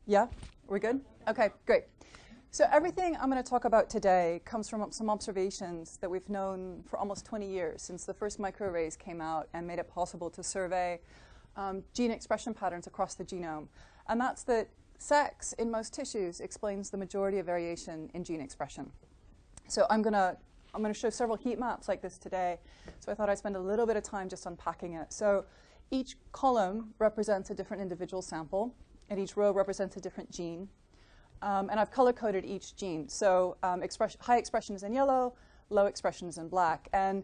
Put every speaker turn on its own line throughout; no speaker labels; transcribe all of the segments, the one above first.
Yeah, we're good? Okay, great. So everything I'm going to talk about today comes from some observations that we've known for almost 20 years, since the first microarrays came out and made it possible to survey gene expression patterns across the genome. And that's that sex in most tissues explains the majority of variation in gene expression. So I'm going to show several heat maps like this today. So I thought I'd spend a little bit of time just unpacking it. So each column represents a different individual sample, and each row represents a different gene. And I've color-coded each gene. So high expression is in yellow, low expression is in black. And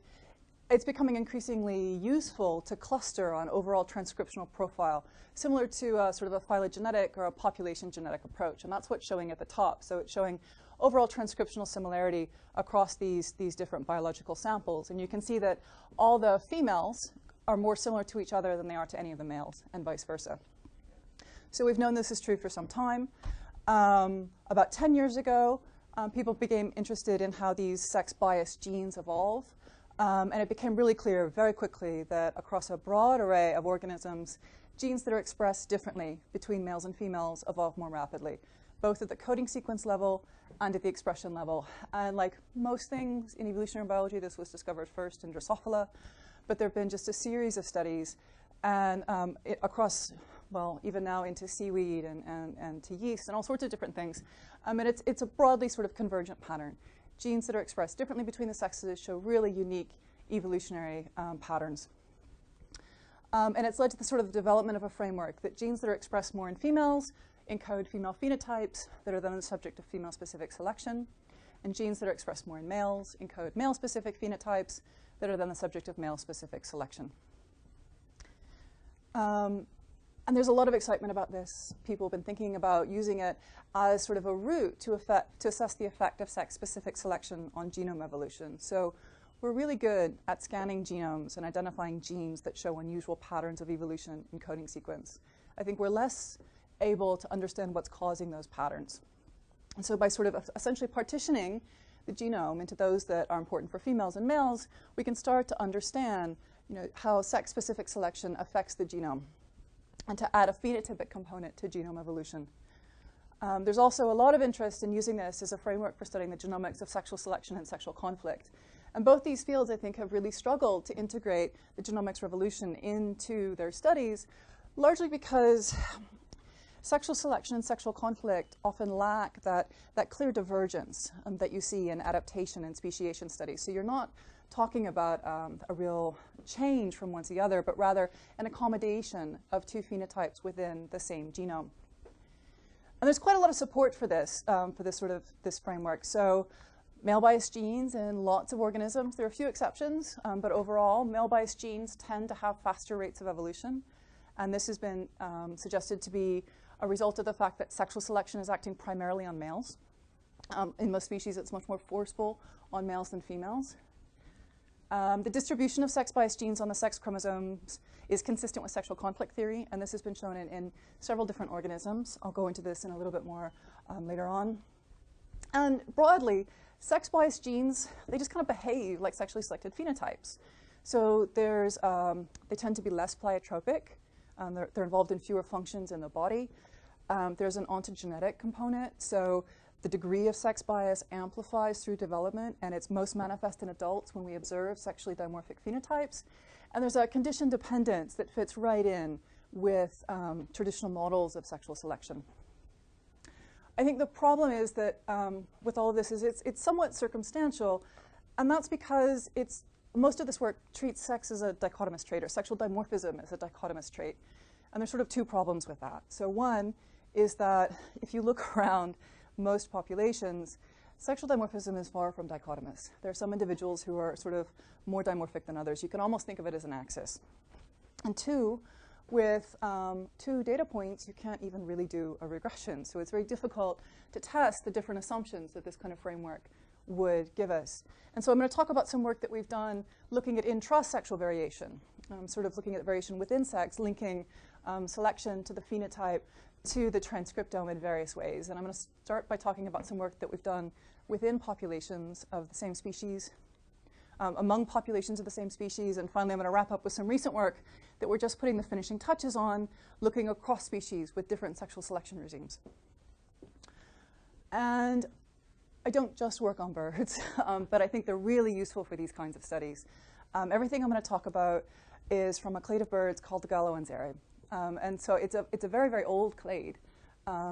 it's becoming increasingly useful to cluster on overall transcriptional profile, similar to sort of a phylogenetic or a population genetic approach. And that's what's showing at the top. So it's showing overall transcriptional similarity across these different biological samples. And you can see that all the females are more similar to each other than they are to any of the males, and vice versa. So we've known this is true for some time. About 10 years ago, people became interested in how these sex-biased genes evolve. And it became really clear very quickly that across a broad array of organisms, genes that are expressed differently between males and females evolve more rapidly, both at the coding sequence level and at the expression level. And like most things in evolutionary biology, this was discovered first in Drosophila, but there have been just a series of studies and across, well, even now into seaweed and to yeast and all sorts of different things. And it's a broadly sort of convergent pattern. Genes that are expressed differently between the sexes show really unique evolutionary patterns. And it's led to the sort of development of a framework that genes that are expressed more in females encode female phenotypes that are then the subject of female-specific selection, and genes that are expressed more in males encode male-specific phenotypes that are then the subject of male-specific selection. And there's a lot of excitement about this. People have been thinking about using it as sort of a route to assess the effect of sex-specific selection on genome evolution. So we're really good at scanning genomes and identifying genes that show unusual patterns of evolution in coding sequence. I think we're less able to understand what's causing those patterns. And so by sort of essentially partitioning the genome into those that are important for females and males, we can start to understand, how sex-specific selection affects the genome, and to add a phenotypic component to genome evolution. There's also a lot of interest in using this as a framework for studying the genomics of sexual selection and sexual conflict. And both these fields, I think, have really struggled to integrate the genomics revolution into their studies, largely because sexual selection and sexual conflict often lack that clear divergence that you see in adaptation and speciation studies. So you're not talking about a real change from one to the other, but rather an accommodation of two phenotypes within the same genome. And there's quite a lot of support for this framework. So male-biased genes in lots of organisms, there are a few exceptions, but overall, male-biased genes tend to have faster rates of evolution. And this has been suggested to be a result of the fact that sexual selection is acting primarily on males. In most species, it's much more forceful on males than females. The distribution of sex-biased genes on the sex chromosomes is consistent with sexual conflict theory, and this has been shown in several different organisms. I'll go into this in a little bit more later on. And broadly, sex-biased genes, they just kind of behave like sexually selected phenotypes. So they tend to be less pleiotropic. They're involved in fewer functions in the body. There's an ontogenetic component. So the degree of sex bias amplifies through development, and it's most manifest in adults when we observe sexually dimorphic phenotypes. And there's a condition dependence that fits right in with traditional models of sexual selection. I think the problem is that with all of this is it's somewhat circumstantial, and that's because most of this work treats sex as a dichotomous trait, or sexual dimorphism as a dichotomous trait. And there's sort of two problems with that. So one is that if you look around most populations, sexual dimorphism is far from dichotomous. There are some individuals who are sort of more dimorphic than others. You can almost think of it as an axis. And two, with 2 data points, you can't even really do a regression. So it's very difficult to test the different assumptions that this kind of framework would give us. And so I'm going to talk about some work that we've done looking at intrasexual variation, sort of looking at variation within sex, linking selection to the phenotype to the transcriptome in various ways. And I'm going to start by talking about some work that we've done within populations of the same species. among populations of the same species. And finally, I'm going to wrap up with some recent work that we're just putting the finishing touches on, looking across species with different sexual selection regimes. And I don't just work on birds, but I think they're really useful for these kinds of studies. Everything I'm going to talk about is from a clade of birds called the Galloanzere. And so it's a very, very old clade.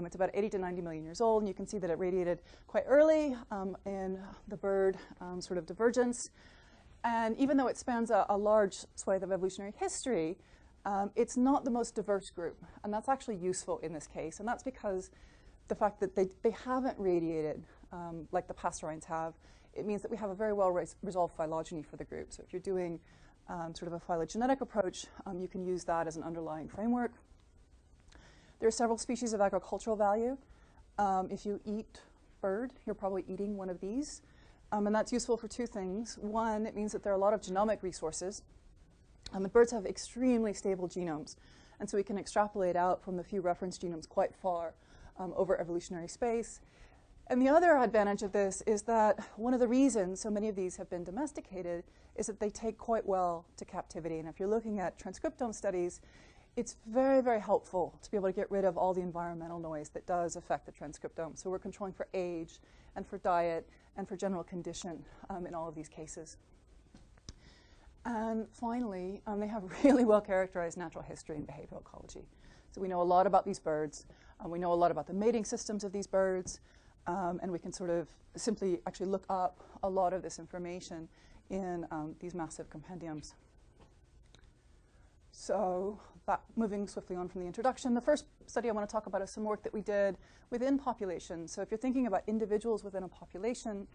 It's about 80 to 90 million years old, and you can see that it radiated quite early in the bird sort of divergence. And even though it spans a large swathe of evolutionary history, it's not the most diverse group. And that's actually useful in this case. And that's because the fact that they haven't radiated like the passerines have, it means that we have a very well-resolved phylogeny for the group. So if you're doing sort of a phylogenetic approach, you can use that as an underlying framework. There are several species of agricultural value. If you eat bird, you're probably eating one of these. And that's useful for two things. One, it means that there are a lot of genomic resources. And birds have extremely stable genomes. And so we can extrapolate out from the few reference genomes quite far over evolutionary space. And the other advantage of this is that one of the reasons so many of these have been domesticated is that they take quite well to captivity. And if you're looking at transcriptome studies, it's very, very helpful to be able to get rid of all the environmental noise that does affect the transcriptome. So we're controlling for age and for diet and for general condition in all of these cases. And finally, they have really well-characterized natural history and behavioral ecology. So we know a lot about these birds. We know a lot about the mating systems of these birds. And we can sort of simply actually look up a lot of this information in these massive compendiums. So moving swiftly on from the introduction, the first study I want to talk about is some work that we did within populations. So if you're thinking about individuals within a population,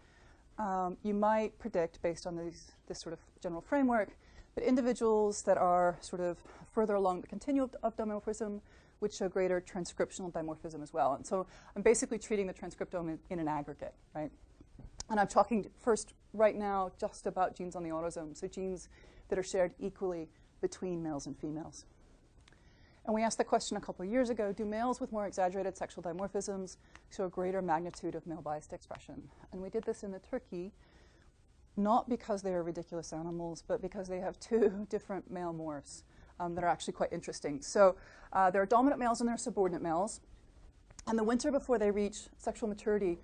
you might predict, based on this sort of general framework, that individuals that are sort of further along the continuum of dimorphism would show greater transcriptional dimorphism as well. And so I'm basically treating the transcriptome in an aggregate, right? And I'm talking first right now just about genes on the autosome, so genes that are shared equally between males and females. And we asked the question a couple of years ago, do males with more exaggerated sexual dimorphisms show a greater magnitude of male-biased expression? And we did this in the turkey, not because they are ridiculous animals, but because they have two different male morphs that are actually quite interesting. So there are dominant males and there are subordinate males. And the winter before they reach sexual maturity,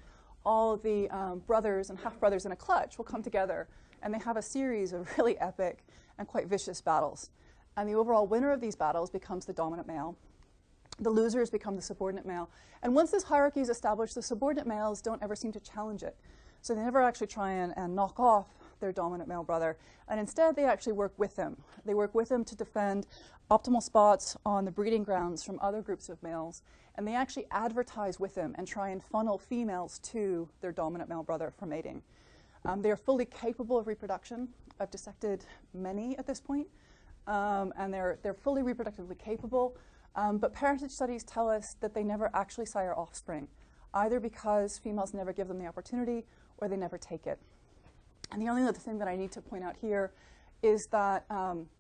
all of the brothers and half-brothers in a clutch will come together, and they have a series of really epic and quite vicious battles. And the overall winner of these battles becomes the dominant male. The losers become the subordinate male. And once this hierarchy is established, the subordinate males don't ever seem to challenge it. So they never actually try and knock off their dominant male brother. And instead, they actually work with him. They work with him to defend optimal spots on the breeding grounds from other groups of males. And they actually advertise with him and try and funnel females to their dominant male brother for mating. They are fully capable of reproduction. I've dissected many at this point. And they're fully reproductively capable. But parentage studies tell us that they never actually sire offspring, either because females never give them the opportunity or they never take it. And the only other thing that I need to point out here is that,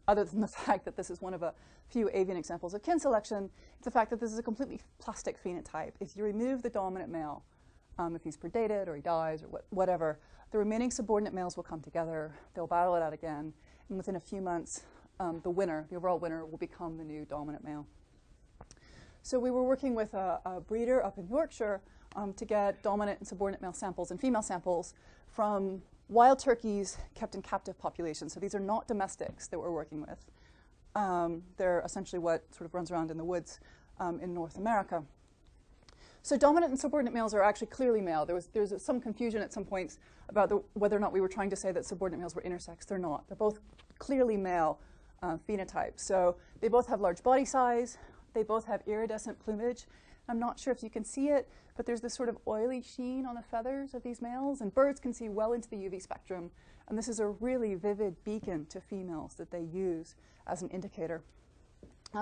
other than the fact that this is one of a few avian examples of kin selection, it's the fact that this is a completely plastic phenotype. If you remove the dominant male, if he's predated or he dies or whatever, the remaining subordinate males will come together, they'll battle it out again, and within a few months, the winner, the overall winner, will become the new dominant male. So we were working with a breeder up in Yorkshire to get dominant and subordinate male samples and female samples from wild turkeys kept in captive populations. So these are not domestics that we're working with. They're essentially what sort of runs around in the woods in North America. So dominant and subordinate males are actually clearly male. There's some confusion at some points about whether or not we were trying to say that subordinate males were intersex. They're not. They're both clearly male phenotypes. So they both have large body size. They both have iridescent plumage. I'm not sure if you can see it, but there's this sort of oily sheen on the feathers of these males, and birds can see well into the UV spectrum. And this is a really vivid beacon to females that they use as an indicator.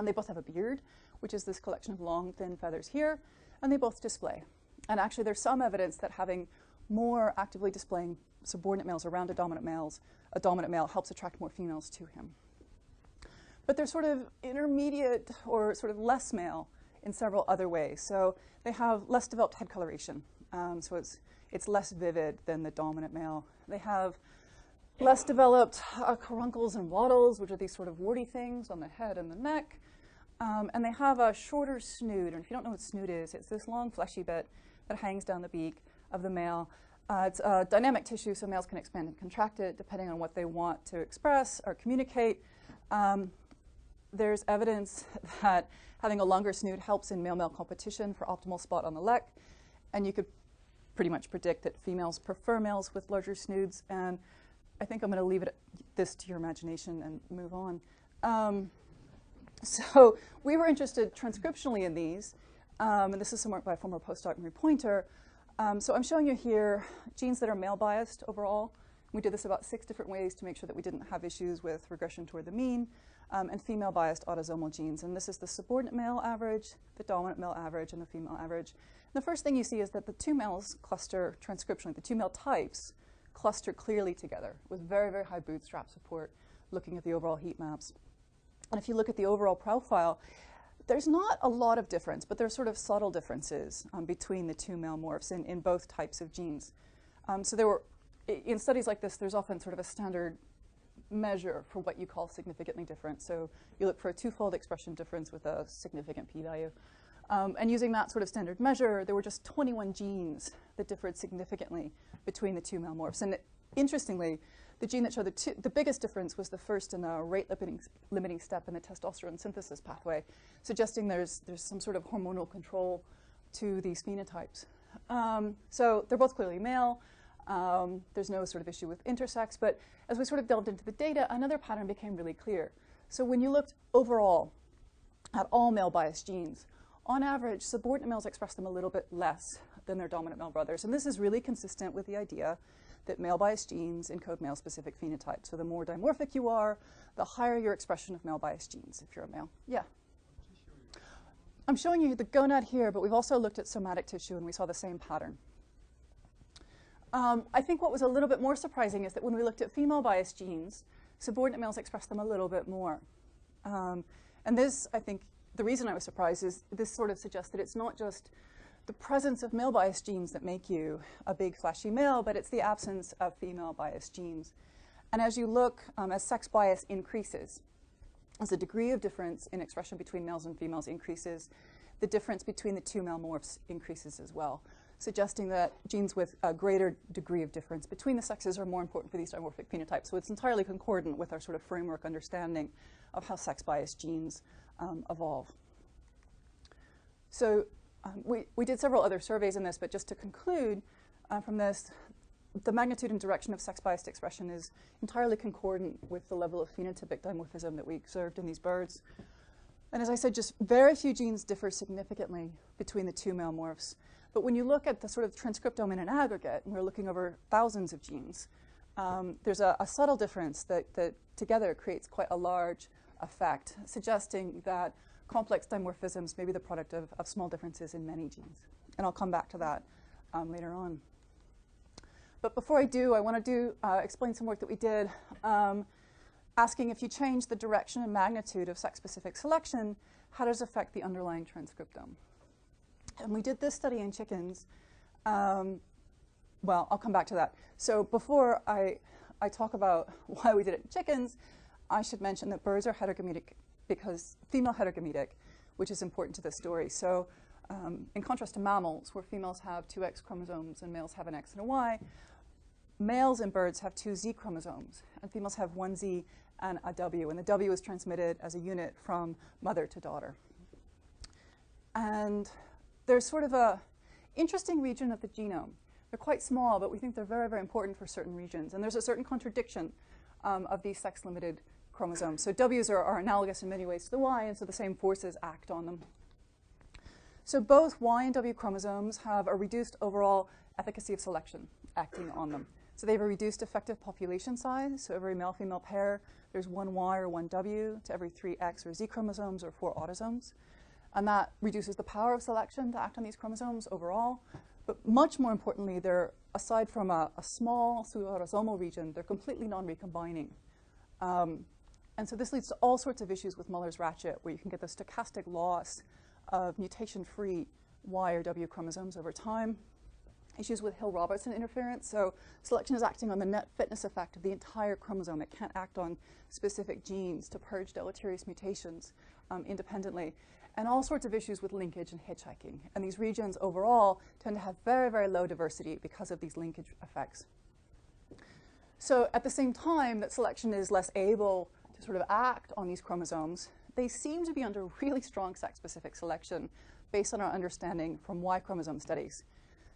They both have a beard, which is this collection of long, thin feathers here, and they both display. And actually, there's some evidence that having more actively displaying subordinate males around a dominant male helps attract more females to him. But they're sort of intermediate or sort of less male in several other ways. So they have less developed head coloration. So it's less vivid than the dominant male. They have Less developed caruncles and wattles, which are these sort of warty things on the head and the neck. And they have a shorter snoot. And if you don't know what snoot is, it's this long fleshy bit that hangs down the beak of the male. It's dynamic tissue, so males can expand and contract it depending on what they want to express or communicate. There's evidence that having a longer snoot helps in male-male competition for optimal spot on the lek. And you could pretty much predict that females prefer males with larger snoots. And I think I'm going to leave this to your imagination and move on. So we were interested transcriptionally in these. And this is some work by former postdoc Marie Pointer. So I'm showing you here genes that are male-biased overall. We did this about 6 different ways to make sure that we didn't have issues with regression toward the mean, and female-biased autosomal genes. And this is the subordinate male average, the dominant male average, and the female average. And the first thing you see is that the 2 males cluster transcriptionally. The 2 male types cluster clearly together with very, very high bootstrap support, looking at the overall heat maps. And if you look at the overall profile, there's not a lot of difference, but there's sort of subtle differences between the 2 male morphs in both types of genes. So there were, in studies like this, there's often sort of a standard measure for what you call significantly different. So you look for a 2-fold expression difference with a significant p-value. And using that sort of standard measure, there were just 21 genes that differed significantly between the 2 male morphs. And interestingly, the gene that showed the biggest difference was the first in the rate-limiting step in the testosterone synthesis pathway, suggesting there's some sort of hormonal control to these phenotypes. So they're both clearly male. There's no sort of issue with intersex. But as we sort of delved into the data, another pattern became really clear. So when you looked overall at all male-biased genes, on average, subordinate males express them a little bit less than their dominant male brothers. And this is really consistent with the idea that male-biased genes encode male-specific phenotypes. So the more dimorphic you are, the higher your expression of male-biased genes if you're a male. Yeah? I'm showing you the gonad here, but we've also looked at somatic tissue, and we saw the same pattern. I think what was a little bit more surprising is that when we looked at female-biased genes, subordinate males express them a little bit more. And this, I think, the reason I was surprised is this sort of suggests that it's not just the presence of male-biased genes that make you a big, flashy male, but it's the absence of female-biased genes. And as you look, as sex bias increases, as the degree of difference in expression between males and females increases, the difference between the 2 male morphs increases as well, suggesting that genes with a greater degree of difference between the sexes are more important for these dimorphic phenotypes. So it's entirely concordant with our sort of framework understanding of how sex-biased genes evolve. So we did several other surveys in this, but just to conclude from this, the magnitude and direction of sex-biased expression is entirely concordant with the level of phenotypic dimorphism that we observed in these birds. And as I said, just very few genes differ significantly between the 2 male morphs. But when you look at the sort of transcriptome in an aggregate, and we're looking over thousands of genes, there's a subtle difference that together creates quite a large effect, suggesting that complex dimorphisms may be the product of small differences in many genes. And I'll come back to that later on. But before I do, I want to explain some work that we did, asking if you change the direction and magnitude of sex-specific selection, how does it affect the underlying transcriptome? And we did this study in chickens. Well, I'll come back to that. So before I talk about why we did it in chickens, I should mention that birds are hetergametic because female hetergametic, which is important to this story. So in contrast to mammals, where females have 2 X chromosomes and males have an X and a Y, males in birds have 2 Z chromosomes, and females have 1 Z and a W. And the W is transmitted as a unit from mother to daughter. And there's sort of a interesting region of the genome. They're quite small, but we think they're very, very important for certain regions. And there's a certain contradiction of these sex-limited chromosomes. So Ws are analogous in many ways to the Y, and so the same forces act on them. So both Y and W chromosomes have a reduced overall efficacy of selection acting on them. So they have a reduced effective population size. So every male-female pair, there's 1 Y or 1 W to every 3 X or Z chromosomes or 4 autosomes. And that reduces the power of selection to act on these chromosomes overall. But much more importantly, they're, aside from a small pseudoautosomal region, they're completely non-recombining. And so this leads to all sorts of issues with Muller's ratchet, where you can get the stochastic loss of mutation-free Y or W chromosomes over time. issues with Hill-Robertson interference. So selection is acting on the net fitness effect of the entire chromosome. It can't act on specific genes to purge deleterious mutations independently. And all sorts of issues with linkage and hitchhiking. And these regions overall tend to have very, very low diversity because of these linkage effects. So at the same time that selection is less able to sort of act on these chromosomes, they seem to be under really strong sex-specific selection based on our understanding from Y chromosome studies.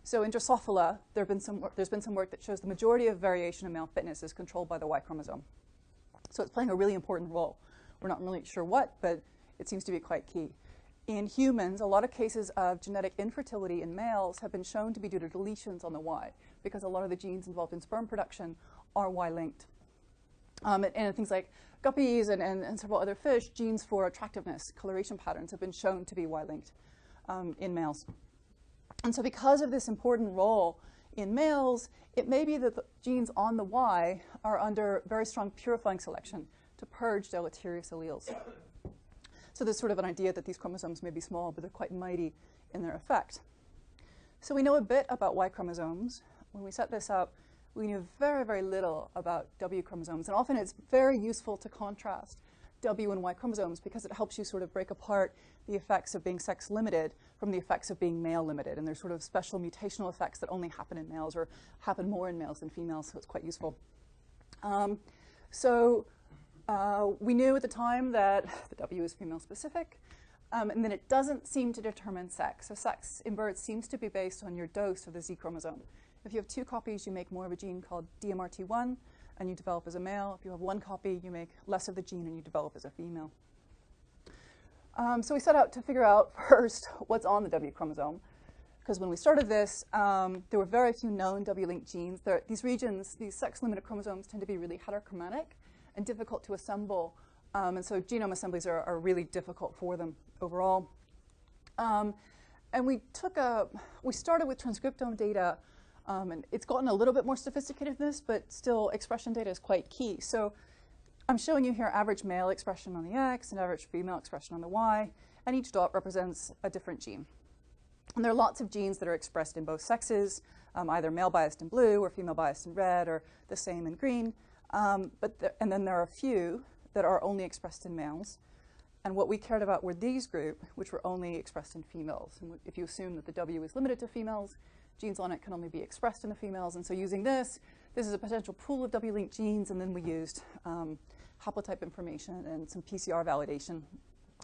So in Drosophila, there's been some work that shows the majority of variation in male fitness is controlled by the Y chromosome. So it's playing a really important role. We're not really sure what, but it seems to be quite key. In humans, a lot of cases of genetic infertility in males have been shown to be due to deletions on the Y, because a lot of the genes involved in sperm production are Y-linked. And things like guppies and several other fish, genes for attractiveness, coloration patterns have been shown to be Y-linked in males. And so because of this important role in males, it may be that the genes on the Y are under very strong purifying selection to purge deleterious alleles. So there's sort of an idea that these chromosomes may be small, but they're quite mighty in their effect. So we know a bit about Y chromosomes. When we set this up, we knew very, very little about W chromosomes. And often it's very useful to contrast W and Y chromosomes because it helps you sort of break apart the effects of being sex-limited from the effects of being male-limited. And there's sort of special mutational effects that only happen in males or happen more in males than females, so it's quite useful. We knew at the time that the W is female-specific, and then it doesn't seem to determine sex. So sex in birds seems to be based on your dose of the Z chromosome. If you have 2 copies, you make more of a gene called DMRT1, and you develop as a male. If you have 1 copy, you make less of the gene, and you develop as a female. So we set out to figure out first what's on the W chromosome, because when we started this, there were very few known W-linked genes. These regions, these sex-limited chromosomes, tend to be really heterochromatic and difficult to assemble, and so genome assemblies are really difficult for them overall. And we started with transcriptome data, and it's gotten a little bit more sophisticated than this, but still expression data is quite key. So I'm showing you here average male expression on the X and average female expression on the Y, and each dot represents a different gene. And there are lots of genes that are expressed in both sexes, either male biased in blue or female biased in red, or the same in green. And then there are a few that are only expressed in males. And what we cared about were these group, which were only expressed in females. And if you assume that the W is limited to females, genes on it can only be expressed in the females. And so using this is a potential pool of W-linked genes, and then we used haplotype information and some PCR validation.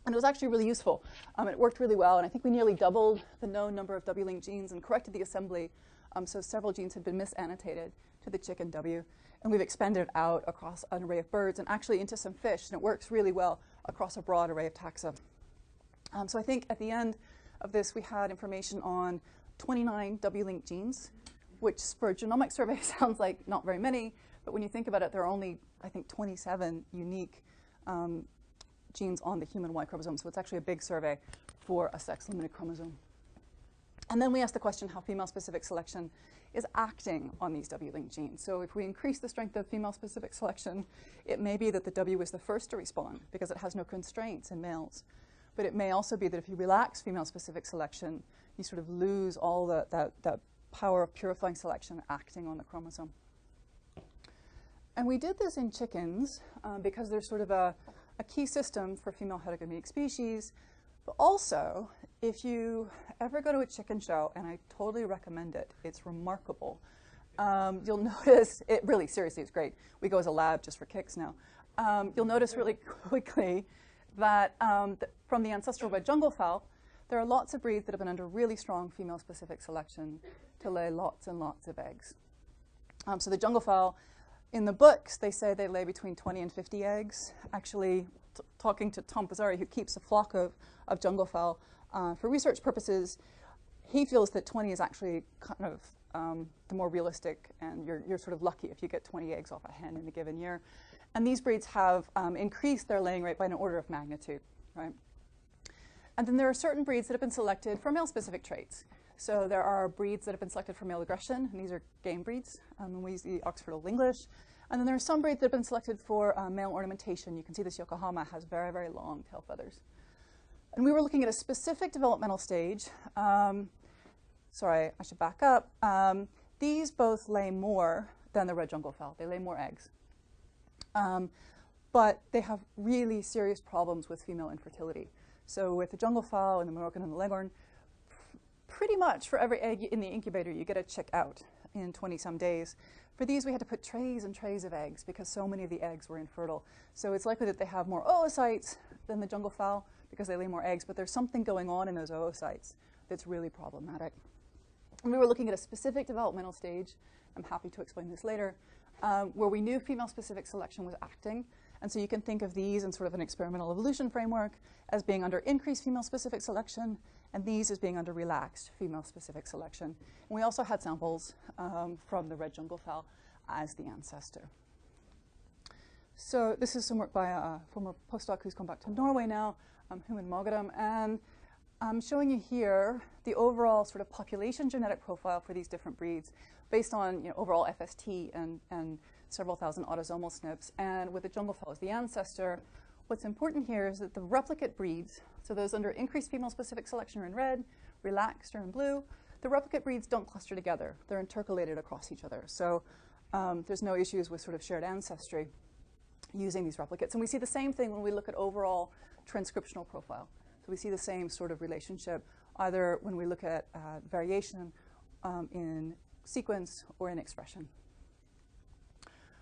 And it was actually really useful. It worked really well, and I think we nearly doubled the known number of W-linked genes and corrected the assembly. So several genes had been misannotated to the chicken W. And we've expanded it out across an array of birds and actually into some fish, and it works really well across a broad array of taxa. So I think at the end of this, we had information on 29 W-linked genes, which for a genomic survey sounds like not very many, but when you think about it, there are only, I think, 27 unique genes on the human Y chromosome, so it's actually a big survey for a sex-limited chromosome. And then we asked the question how female-specific selection is acting on these W-linked genes. So if we increase the strength of female-specific selection, it may be that the W is the first to respond because it has no constraints in males. But it may also be that if you relax female-specific selection, you sort of lose all that power of purifying selection acting on the chromosome. And we did this in chickens because there's sort of a key system for female heterogamic species. But also, if you ever go to a chicken show, and I totally recommend it, it's remarkable, you'll notice, it really, seriously, it's great. We go as a lab just for kicks now. You'll notice really quickly that from the ancestral red jungle fowl, there are lots of breeds that have been under really strong female-specific selection to lay lots and lots of eggs. So the jungle fowl, in the books, they say they lay between 20 and 50 eggs. Actually, talking to Tom Pizzari, who keeps a flock of jungle fowl for research purposes, he feels that 20 is actually kind of the more realistic, and you're sort of lucky if you get 20 eggs off a hen in a given year. And these breeds have increased their laying rate by an order of magnitude, right? And then there are certain breeds that have been selected for male-specific traits. So there are breeds that have been selected for male aggression, and these are game breeds, and we use the Oxford Old English. And then there are some breeds that have been selected for male ornamentation. You can see this Yokohama has very, very long tail feathers. And we were looking at a specific developmental stage sorry, I should back up. These both lay more than the red jungle fowl. They lay more eggs. But they have really serious problems with female infertility. So with the jungle fowl and the Moroccan and the leghorn, pretty much for every egg in the incubator, you get a chick out in 20-some days. For these, we had to put trays and trays of eggs because so many of the eggs were infertile. So it's likely that they have more oocytes than the jungle fowl because they lay more eggs, but there's something going on in those oocytes that's really problematic. And we were looking at a specific developmental stage, I'm happy to explain this later, where we knew female-specific selection was acting. And so you can think of these in sort of an experimental evolution framework as being under increased female-specific selection, and these as being under relaxed female-specific selection. And we also had samples from the red jungle fowl as the ancestor. So this is some work by a former postdoc who's come back to Norway now, Human Mogadam, and I'm showing you here the overall sort of population genetic profile for these different breeds based on overall FST and several thousand autosomal SNPs. And with the jungle fowl as the ancestor, what's important here is that the replicate breeds, so those under increased female-specific selection are in red, relaxed are in blue, the replicate breeds don't cluster together. They're intercalated across each other. So there's no issues with sort of shared ancestry using these replicates. And we see the same thing when we look at overall transcriptional profile. So we see the same sort of relationship either when we look at variation in sequence or in expression.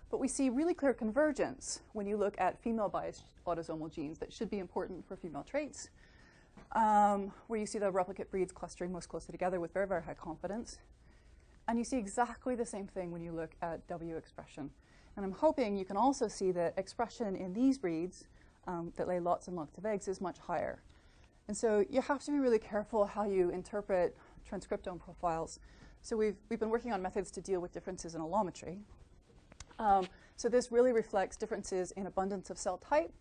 But we see really clear convergence when you look at female-biased autosomal genes that should be important for female traits, where you see the replicate breeds clustering most closely together with very, very high confidence. And you see exactly the same thing when you look at W expression. And I'm hoping you can also see that expression in these breeds that lay lots and lots of eggs is much higher. And so you have to be really careful how you interpret transcriptome profiles. So we've been working on methods to deal with differences in allometry. So this really reflects differences in abundance of cell type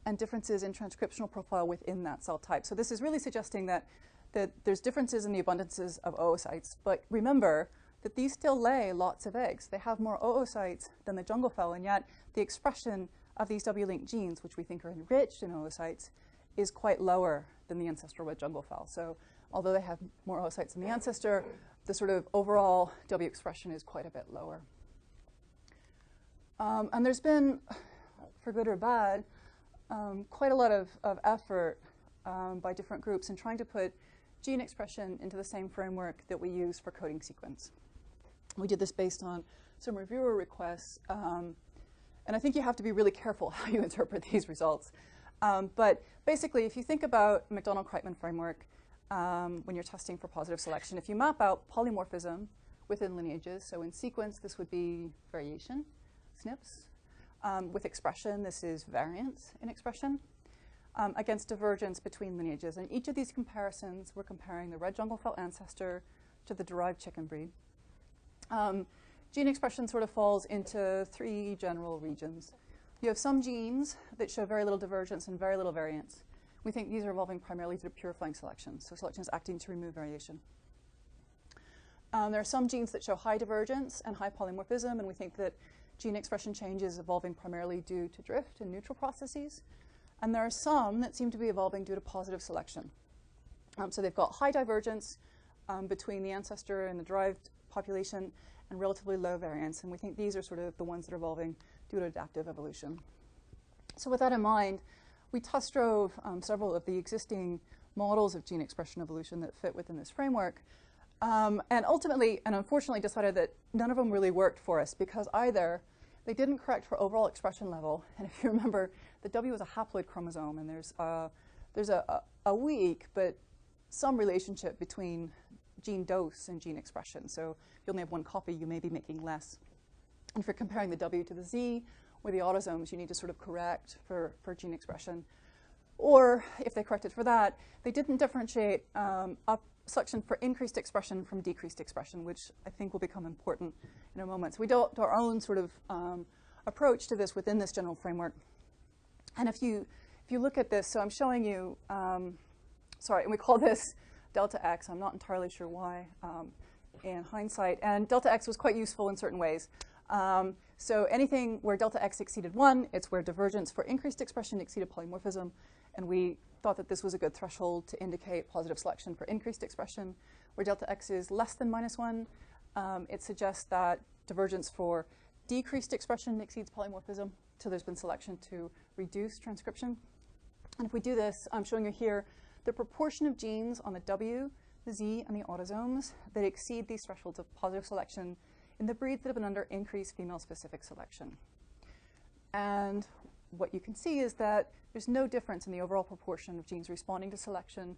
and differences in transcriptional profile within that cell type. So this is really suggesting that there's differences in the abundances of oocytes. But remember that these still lay lots of eggs. They have more oocytes than the jungle fowl, and yet the expression of these W-linked genes, which we think are enriched in oocytes, is quite lower than the ancestral red jungle fowl. So although they have more oocytes than the ancestor, the sort of overall W expression is quite a bit lower. And there's been, for good or bad, quite a lot of effort by different groups in trying to put gene expression into the same framework that we use for coding sequence. We did this based on some reviewer requests, and I think you have to be really careful how you interpret these results. But basically, if you think about McDonald-Kreitman framework, when you're testing for positive selection, if you map out polymorphism within lineages, so in sequence, this would be variation, SNPs. With expression, this is variance in expression, against divergence between lineages. And each of these comparisons, we're comparing the red jungle fowl ancestor to the derived chicken breed. Gene expression sort of falls into three general regions. You have some genes that show very little divergence and very little variance. We think these are evolving primarily through purifying selection, so selection is acting to remove variation. There are some genes that show high divergence and high polymorphism, and we think that gene expression change is evolving primarily due to drift and neutral processes. And there are some that seem to be evolving due to positive selection. So they've got high divergence between the ancestor and the derived population and relatively low variance. And we think these are sort of the ones that are evolving due to adaptive evolution. So with that in mind, we test drove several of the existing models of gene expression evolution that fit within this framework. And ultimately, and unfortunately, decided that none of them really worked for us because either they didn't correct for overall expression level, and if you remember, the W is a haploid chromosome, and there's a weak but some relationship between gene dose and gene expression. So if you only have one copy, you may be making less. And if you're comparing the W to the Z with the autosomes, you need to sort of correct for gene expression. Or if they corrected for that, they didn't differentiate up selection for increased expression from decreased expression, which I think will become important in a moment. So we do our own sort of approach to this within this general framework. And if you look at this, so I'm showing you, sorry, and we call this delta X. I'm not entirely sure why in hindsight. And delta X was quite useful in certain ways. So anything where delta X exceeded 1, it's where divergence for increased expression exceeded polymorphism. And we thought that this was a good threshold to indicate positive selection for increased expression. where delta x is less than -1, it suggests that divergence for decreased expression exceeds polymorphism, so there's been selection to reduce transcription. And if we do this, I'm showing you here the proportion of genes on the W, the Z, and the autosomes that exceed these thresholds of positive selection in the breeds that have been under increased female-specific selection. And what you can see is that there's no difference in the overall proportion of genes responding to selection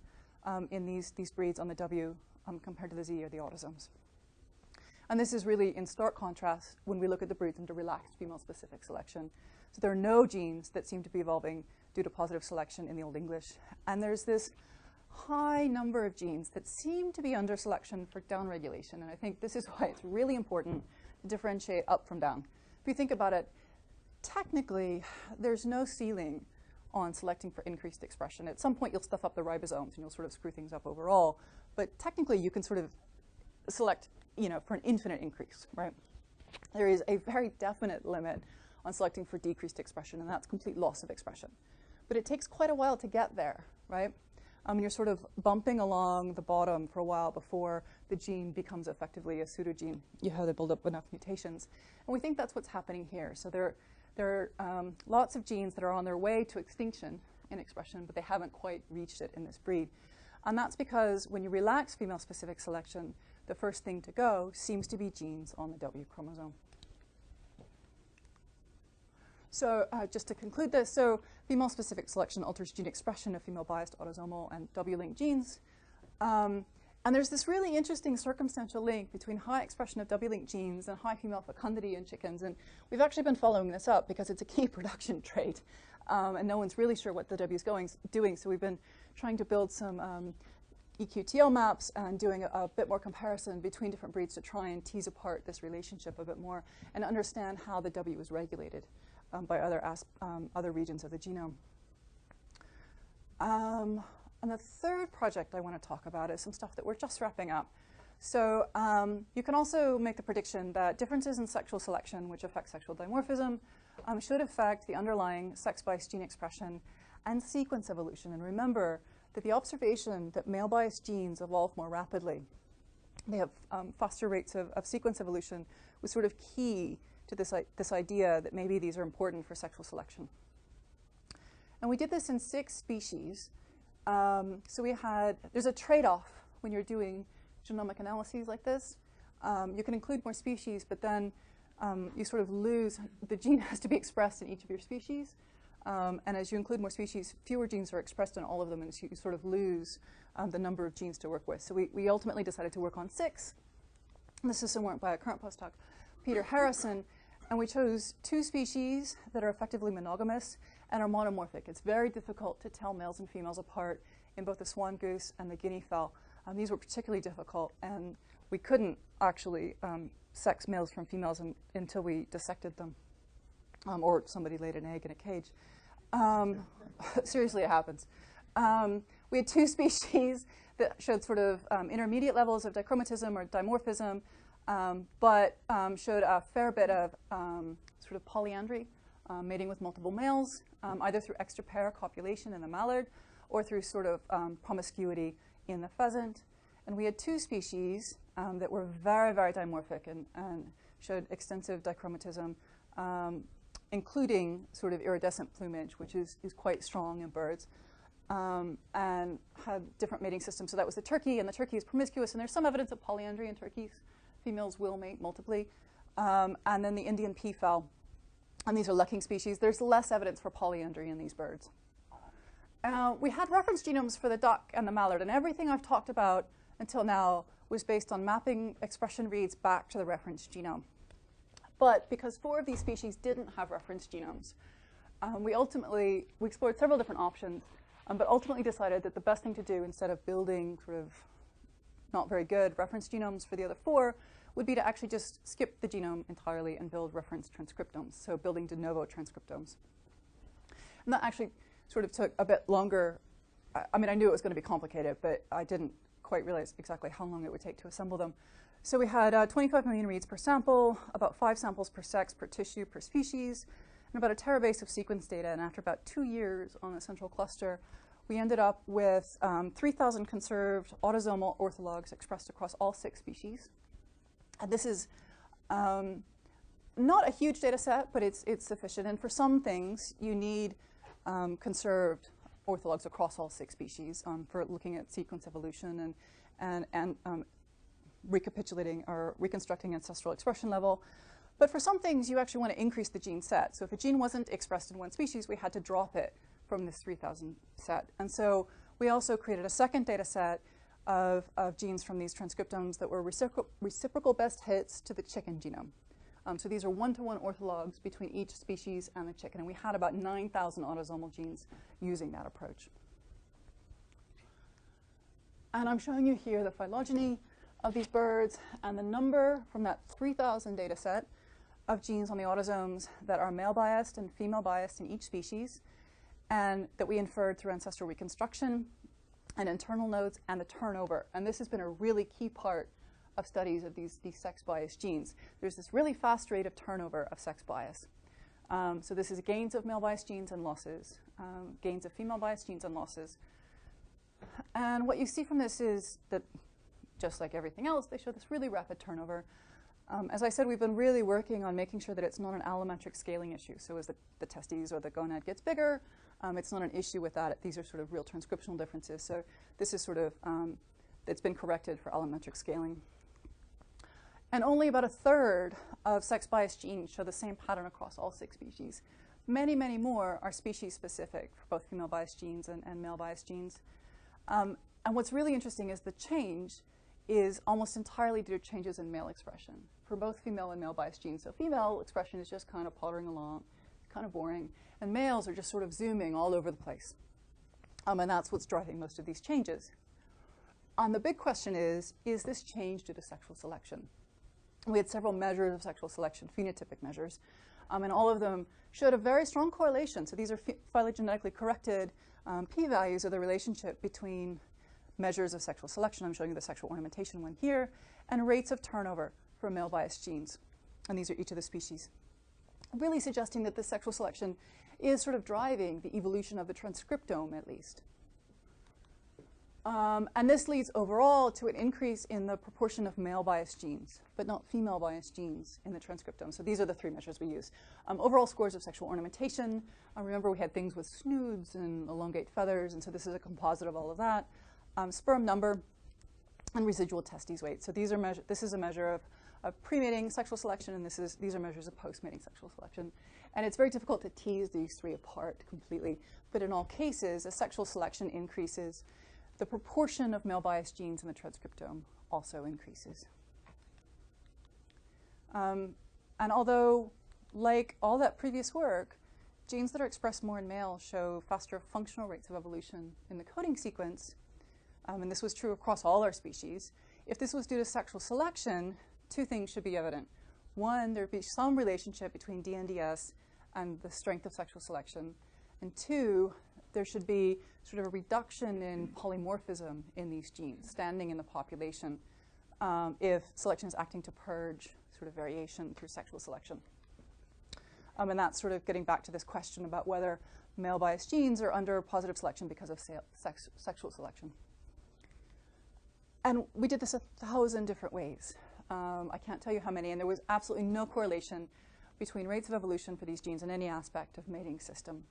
in these breeds on the W compared to the Z or the autosomes. And this is really in stark contrast when we look at the breeds under relaxed female-specific selection. So there are no genes that seem to be evolving due to positive selection in the Old English. And there's this high number of genes that seem to be under selection for downregulation. And I think this is why it's really important to differentiate up from down. If you think about it, technically, there's no ceiling on selecting for increased expression. At some point, you'll stuff up the ribosomes and you'll sort of screw things up overall. But technically, you can sort of select, for an infinite increase, right? There is a very definite limit on selecting for decreased expression, and that's complete loss of expression. But it takes quite a while to get there, right? You're sort of bumping along the bottom for a while before the gene becomes effectively a pseudogene. You have to build up enough mutations. And we think that's what's happening here. So there are lots of genes that are on their way to extinction in expression, but they haven't quite reached it in this breed. And that's because when you relax female-specific selection, the first thing to go seems to be genes on the W chromosome. So just to conclude this, so female-specific selection alters gene expression of female-biased autosomal and W-linked genes. And there's this really interesting circumstantial link between high expression of W-linked genes and high female fecundity in chickens. And we've actually been following this up because it's a key production trait. And no one's really sure what the W is doing. So we've been trying to build some EQTL maps and doing a bit more comparison between different breeds to try and tease apart this relationship a bit more and understand how the W is regulated by other regions of the genome. And the third project I want to talk about is some stuff that we're just wrapping up. So you can also make the prediction that differences in sexual selection, which affect sexual dimorphism, should affect the underlying sex-biased gene expression and sequence evolution. And remember that the observation that male-biased genes evolve more rapidly, they have faster rates of sequence evolution, was sort of key to this idea that maybe these are important for sexual selection. And we did this in 6 species. So there's a trade-off when you're doing genomic analyses like this. You can include more species, but then you sort of lose, the gene has to be expressed in each of your species. And as you include more species, fewer genes are expressed in all of them, and so you sort of lose the number of genes to work with. So we ultimately decided to work on 6. This is some work by a current postdoc, Peter Harrison, and we chose 2 species that are effectively monogamous and are monomorphic. It's very difficult to tell males and females apart in both the swan goose and the guinea fowl. These were particularly difficult, and we couldn't actually sex males from females until we dissected them, or somebody laid an egg in a cage. Seriously, it happens. We had 2 species that showed sort of intermediate levels of dichromatism or dimorphism, but showed a fair bit of sort of polyandry, mating with multiple males, either through extra pair copulation in the mallard or through sort of promiscuity in the pheasant. And we had 2 species that were very, very dimorphic and showed extensive dichromatism, including sort of iridescent plumage, which is quite strong in birds, and had different mating systems. So that was the turkey, and the turkey is promiscuous, and there's some evidence of polyandry in turkeys. Females will mate multiply. And then the Indian peafowl, and these are lucking species. There's less evidence for polyandry in these birds. We had reference genomes for the duck and the mallard, and everything I've talked about until now was based on mapping expression reads back to the reference genome. But because 4 of these species didn't have reference genomes, we explored several different options, but ultimately decided that the best thing to do, instead of building sort of not very good reference genomes for the other 4, would be to actually just skip the genome entirely and build reference transcriptomes, so building de novo transcriptomes. And that actually sort of took a bit longer. I mean, I knew it was going to be complicated, but I didn't quite realize exactly how long it would take to assemble them. So we had 25 million reads per sample, about 5 samples per sex, per tissue, per species, and about a terabase of sequence data. And after about 2 years on a central cluster, we ended up with 3,000 conserved autosomal orthologs expressed across all 6 species. And this is not a huge data set, but it's sufficient. And for some things, you need conserved orthologs across all 6 species for looking at sequence evolution and recapitulating or reconstructing ancestral expression level. But for some things, you actually want to increase the gene set. So if a gene wasn't expressed in one species, we had to drop it from this 3,000 set. And so we also created a second data set of genes from these transcriptomes that were reciprocal best hits to the chicken genome. So these are one-to-one orthologs between each species and the chicken. And we had about 9,000 autosomal genes using that approach. And I'm showing you here the phylogeny of these birds and the number from that 3,000 data set of genes on the autosomes that are male biased and female biased in each species, and that we inferred through ancestral reconstruction and internal nodes and the turnover. And this has been a really key part of studies of these sex-biased genes. There's this really fast rate of turnover of sex bias. So this is gains of male-biased genes and losses, gains of female-biased genes and losses. And what you see from this is that, just like everything else, they show this really rapid turnover. As I said, we've been really working on making sure that it's not an allometric scaling issue. So as the testes or the gonad gets bigger, it's not an issue with that. These are sort of real transcriptional differences. So this is sort of, it's been corrected for allometric scaling. And only about 1/3 of sex-biased genes show the same pattern across all 6 species. Many, many more are species-specific for both female-biased genes and male-biased genes. And what's really interesting is the change is almost entirely due to changes in male expression for both female and male-biased genes. So female expression is just kind of pottering along, kind of boring, and males are just sort of zooming all over the place. And that's what's driving most of these changes. And the big question is this change due to sexual selection? We had several measures of sexual selection, phenotypic measures, and all of them showed a very strong correlation. So these are phylogenetically corrected p-values of the relationship between measures of sexual selection. I'm showing you the sexual ornamentation one here, and rates of turnover for male-biased genes. And these are each of the species, really suggesting that the sexual selection is sort of driving the evolution of the transcriptome, at least. And this leads overall to an increase in the proportion of male-biased genes, but not female-biased genes in the transcriptome. So these are the 3 measures we use. Overall scores of sexual ornamentation. Remember, we had things with snoods and elongate feathers, and so this is a composite of all of that. Sperm number and residual testes weight. So these are this is a measure of pre-mating sexual selection, and these are measures of post-mating sexual selection. And it's very difficult to tease these 3 apart completely. But in all cases, as sexual selection increases, the proportion of male-biased genes in the transcriptome also increases. And although, like all that previous work, genes that are expressed more in male show faster functional rates of evolution in the coding sequence, and this was true across all our species, if this was due to sexual selection, 2 things should be evident. One, there'd be some relationship between DNDS and the strength of sexual selection. And 2, there should be sort of a reduction in polymorphism in these genes standing in the population if selection is acting to purge sort of variation through sexual selection. And that's sort of getting back to this question about whether male-biased genes are under positive selection because of sexual selection. And we did this 1,000 different ways. I can't tell you how many, and there was absolutely no correlation between rates of evolution for these genes in any aspect of mating system.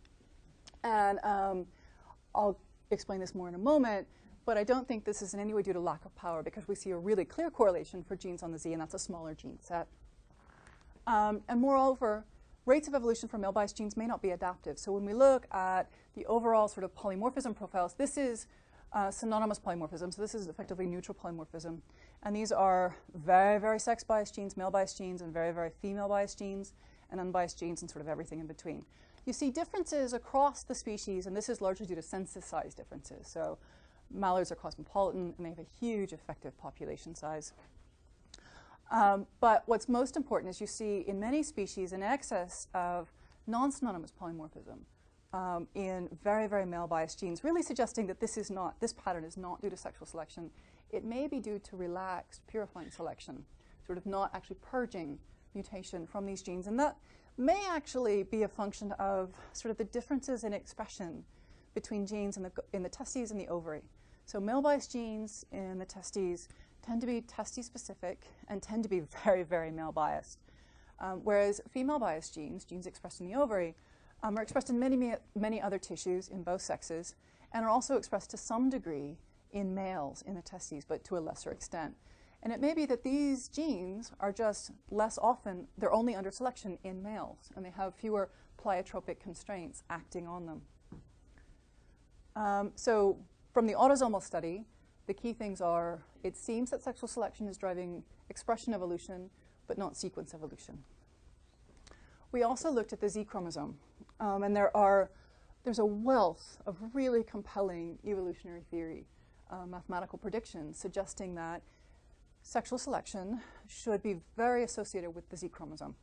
And I'll explain this more in a moment, but I don't think this is in any way due to lack of power, because we see a really clear correlation for genes on the Z, and that's a smaller gene set. And moreover, rates of evolution for male-biased genes may not be adaptive. So when we look at the overall sort of polymorphism profiles, this is synonymous polymorphism, so this is effectively neutral polymorphism. And these are very, very sex-biased genes, male-biased genes, and very, very female-biased genes, and unbiased genes, and sort of everything in between. You see differences across the species, and this is largely due to census size differences. So mallards are cosmopolitan, and they have a huge effective population size. But what's most important is you see in many species an excess of non-synonymous polymorphism in very, very male-biased genes, really suggesting that this pattern is not due to sexual selection. It may be due to relaxed purifying selection, sort of not actually purging mutation from these genes. And that may actually be a function of sort of the differences in expression between genes in the testes and the ovary. So male-biased genes in the testes tend to be testis-specific and tend to be very, very male-biased. Whereas female-biased genes, genes expressed in the ovary, are expressed in many other tissues in both sexes and are also expressed to some degree in males in the testes, but to a lesser extent. And it may be that these genes are just less often, they're only under selection in males, and they have fewer pleiotropic constraints acting on them. So from the autosomal study, the key things are, it seems that sexual selection is driving expression evolution, but not sequence evolution. We also looked at the Z chromosome, and there's a wealth of really compelling evolutionary theory, mathematical predictions suggesting that sexual selection should be very associated with the Z chromosome,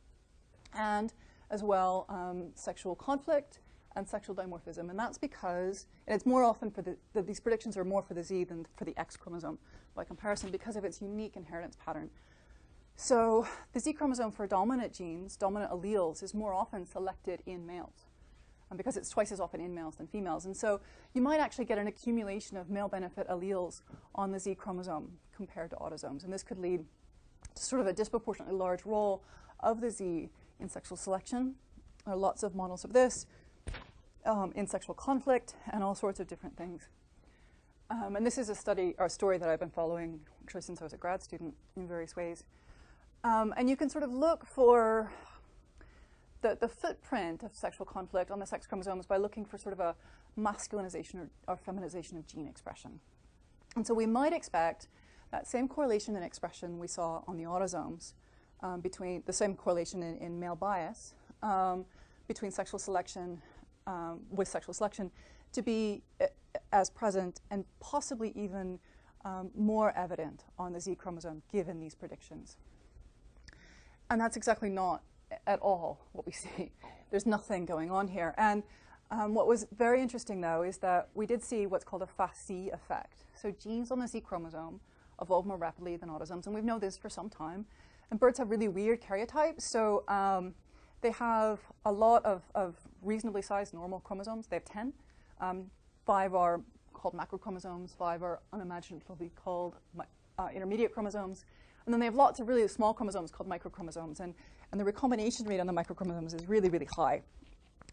and as well sexual conflict and sexual dimorphism. And that's because, and it's more often for these predictions are more for the Z than for the X chromosome by comparison because of its unique inheritance pattern. So the Z chromosome for dominant genes, dominant alleles, is more often selected in males because it's twice as often in males than females. And so you might actually get an accumulation of male benefit alleles on the Z chromosome compared to autosomes. And this could lead to sort of a disproportionately large role of the Z in sexual selection. There are lots of models of this in sexual conflict and all sorts of different things. And this is a study or a story that I've been following actually since I was a grad student in various ways. And you can sort of look for the footprint of sexual conflict on the sex chromosomes by looking for sort of a masculinization or feminization of gene expression. And so we might expect that same correlation in expression we saw on the autosomes, between the same correlation in male bias between sexual selection with sexual selection to be as present and possibly even more evident on the Z chromosome given these predictions. And that's exactly not at all what we see. There's nothing going on here. And what was very interesting, though, is that we did see what's called a Fas-C effect. So genes on the Z chromosome evolve more rapidly than autosomes, and we've known this for some time. And birds have really weird karyotypes, so they have a lot of reasonably sized normal chromosomes. They have 10. 5 are called macrochromosomes, 5 are unimaginably called intermediate chromosomes. And then they have lots of really small chromosomes called microchromosomes. And the recombination rate on the microchromosomes is really, really high.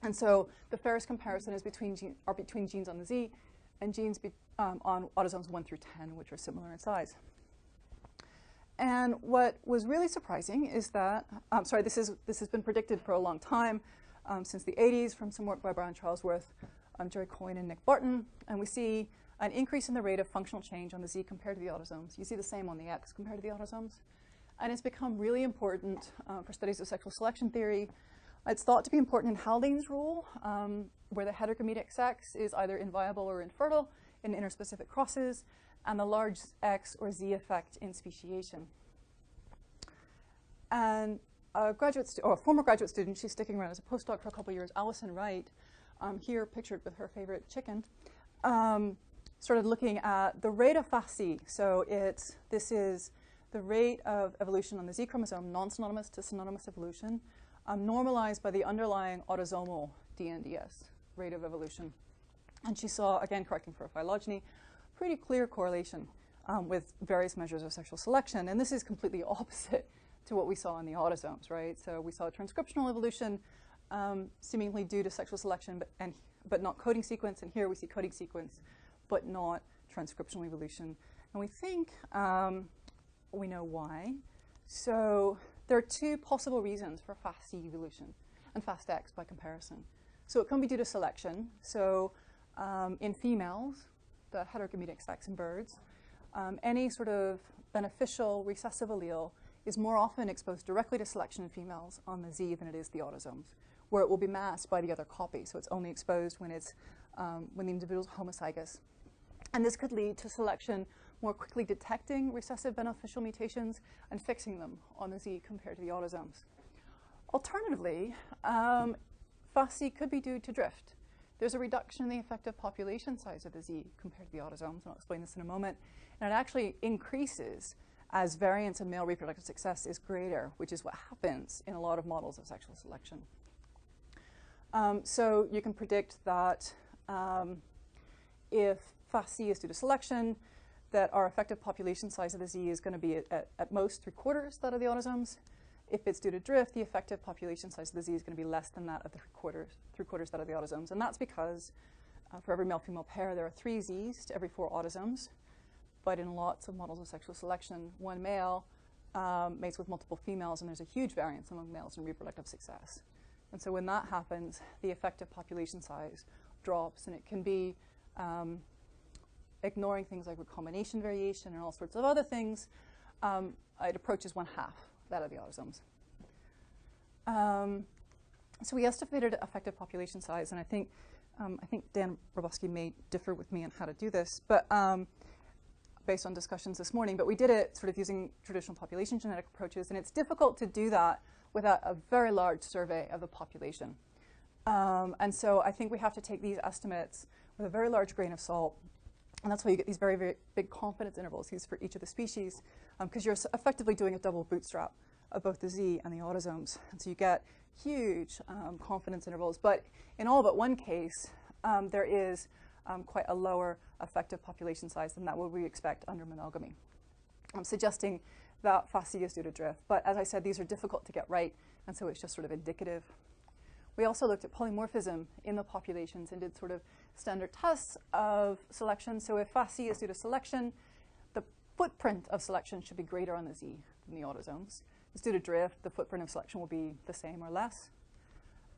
And so the fairest comparison is between genes on the Z and genes on autosomes 1 through 10, which are similar in size. And what was really surprising is that, this has been predicted for a long time, since the 80s from some work by Brian Charlesworth, Jerry Coyne, and Nick Barton. And we see an increase in the rate of functional change on the Z compared to the autosomes. You see the same on the X compared to the autosomes. And it's become really important for studies of sexual selection theory. It's thought to be important in Haldane's rule, where the hetergametic sex is either inviable or infertile in interspecific crosses, and the large X or Z effect in speciation. And a former graduate student, she's sticking around as a postdoc for a couple of years, Allison Wright, here pictured with her favorite chicken, started looking at the rate of Fas-C. So this is the rate of evolution on the Z chromosome, non-synonymous to synonymous evolution, normalized by the underlying autosomal DNDS rate of evolution. And she saw, again correcting for phylogeny, pretty clear correlation with various measures of sexual selection. And this is completely opposite to what we saw in the autosomes, right? So we saw transcriptional evolution seemingly due to sexual selection, but not coding sequence. And here we see coding sequence, but not transcriptional evolution. And we think we know why. So there are two possible reasons for Fas-C evolution and Fast-X by comparison. So it can be due to selection. So in females, the hetergametic sex in birds, any sort of beneficial recessive allele is more often exposed directly to selection in females on the Z than it is the autosomes, where it will be masked by the other copy. So it's only exposed when the individual is homozygous. And this could lead to selection more quickly detecting recessive beneficial mutations and fixing them on the Z compared to the autosomes. Alternatively, Fas-C could be due to drift. There's a reduction in the effective population size of the Z compared to the autosomes, and I'll explain this in a moment. And it actually increases as variance in male reproductive success is greater, which is what happens in a lot of models of sexual selection. So you can predict that if Fc is due to selection, that our effective population size of the Z is going to be at most 3/4 that of the autosomes. If it's due to drift, the effective population size of the Z is going to be less than that of the 3/4 that of the autosomes. And that's because for every male-female pair, there are 3 Zs to every 4 autosomes. But in lots of models of sexual selection, one male mates with multiple females, and there's a huge variance among males in reproductive success. And so when that happens, the effective population size drops, and it can be ignoring things like recombination variation and all sorts of other things. It approaches 1/2 that of the autosomes. So we estimated effective population size, and I think Dan Roboski may differ with me on how to do this, but based on discussions this morning, but we did it sort of using traditional population genetic approaches, and it's difficult to do that without a very large survey of the population. And so I think we have to take these estimates with a very large grain of salt, and that's why you get these very, very big confidence intervals used for each of the species, because you're effectively doing a double bootstrap of both the Z and the autosomes. And so you get huge confidence intervals, but in all but one case, there is quite a lower effective population size than that what we expect under monogamy, suggesting that Fc is due to drift. But as I said, these are difficult to get right, and so it's just sort of indicative. We also looked at polymorphism in the populations and did sort of standard tests of selection. So if Fc is due to selection, the footprint of selection should be greater on the Z than the autosomes. If it's due to drift, the footprint of selection will be the same or less.